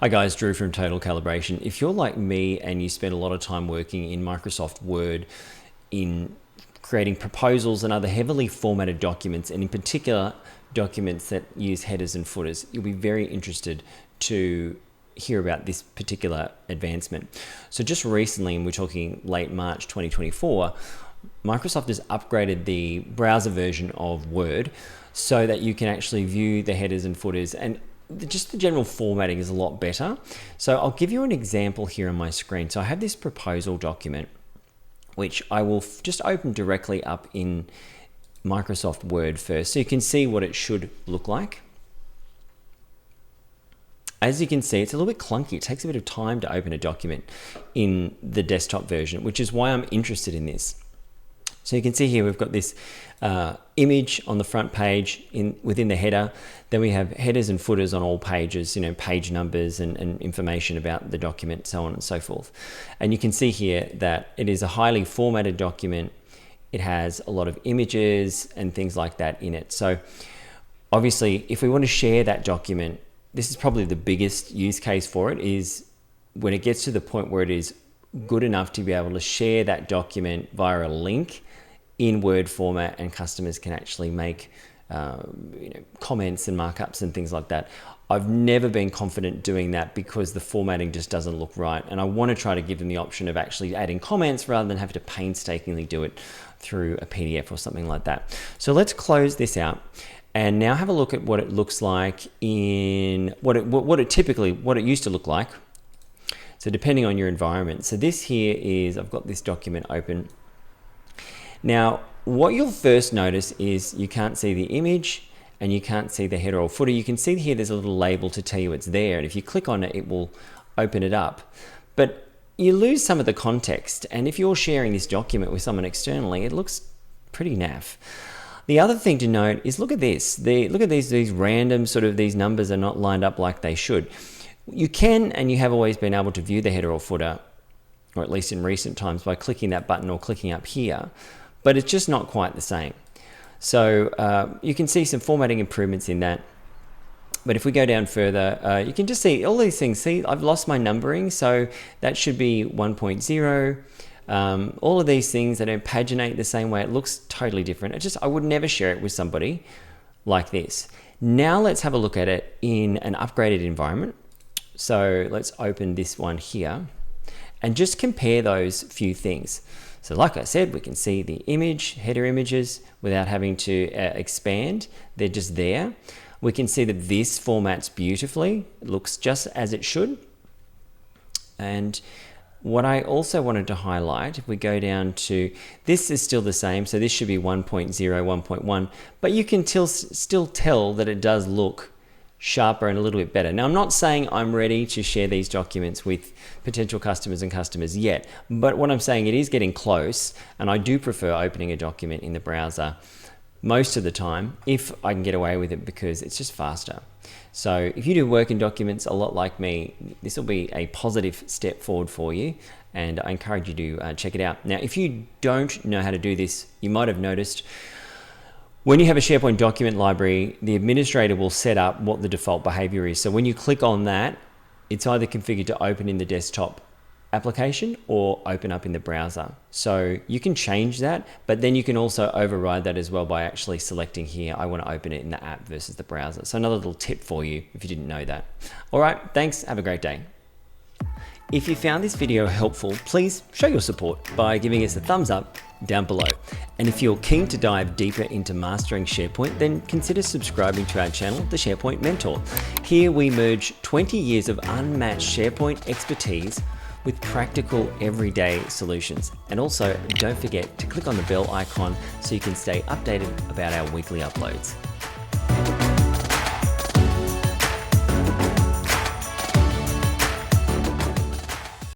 Hi guys, Drew from Total Calibration. If you're like me and you spend a lot of time working in Microsoft Word in creating proposals and other heavily formatted documents, and in particular documents that use headers and footers, you'll be very interested to hear about this particular advancement. So just recently, and we're talking late March 2024, Microsoft has upgraded the browser version of Word so that you can actually view the headers and footers, and just the general formatting is a lot better. So I'll give you an example here on my screen. So I have this proposal document, which I will just open directly up in Microsoft Word first, so you can see what it should look like. As you can see, it's a little bit clunky. It takes a bit of time to open a document in the desktop version, which is why I'm interested in this. So you can see here we've got this image on the front page within the header. Then we have headers and footers on all pages, page numbers and information about the document, so on and so forth. And you can see here that it is a highly formatted document. It has a lot of images and things like that in it. So obviously, if we want to share that document, this is probably the biggest use case for it, is when it gets to the point where it is good enough to be able to share that document via a link in Word format, and customers can actually make comments and markups and things like that. I've never been confident doing that because the formatting just doesn't look right, and I want to try to give them the option of actually adding comments rather than having to painstakingly do it through a PDF or something like that. So let's close this out and now have a look at what it looks like in what it used to look like. So depending on your environment. So this here is, I've got this document open. Now, what you'll first notice is you can't see the image and you can't see the header or footer. You can see here there's a little label to tell you it's there, and if you click on it, it will open it up. But you lose some of the context, and if you're sharing this document with someone externally, it looks pretty naff. The other thing to note is look at this. Look at these random these numbers are not lined up like they should. You can, and you have always been able to view the header or footer, or at least in recent times, by clicking that button or clicking up here, but it's just not quite the same. So you can see some formatting improvements in that. But if we go down further, you can just see all these things. See, I've lost my numbering, so that should be 1.0. All of these things, they don't paginate the same way. It looks totally different. I would never share it with somebody like this. Now let's have a look at it in an upgraded environment. So let's open this one here and just compare those few things. So like I said, we can see the header images without having to expand. They're just there. We can see that this formats beautifully. It looks just as it should. And what I also wanted to highlight, if we go down to, this is still the same, so this should be 1.0, 1.1, but you can still tell that it does look sharper and a little bit better. Now, I'm not saying I'm ready to share these documents with potential customers yet, but what I'm saying, it is getting close, and I do prefer opening a document in the browser most of the time if I can get away with it, because it's just faster. So if you do work in documents a lot like me, this will be a positive step forward for you, and I encourage you to check it out. Now, if you don't know how to do this, you might have noticed when you have a SharePoint document library, the administrator will set up what the default behavior is. So when you click on that, it's either configured to open in the desktop application or open up in the browser. So you can change that, but then you can also override that as well by actually selecting here, I want to open it in the app versus the browser. So another little tip for you if you didn't know that. All right, thanks, have a great day. If you found this video helpful, please show your support by giving us a thumbs up down below. And if you're keen to dive deeper into mastering SharePoint, then consider subscribing to our channel, The SharePoint Mentor. Here we merge 20 years of unmatched SharePoint expertise with practical everyday solutions. And also, don't forget to click on the bell icon so you can stay updated about our weekly uploads.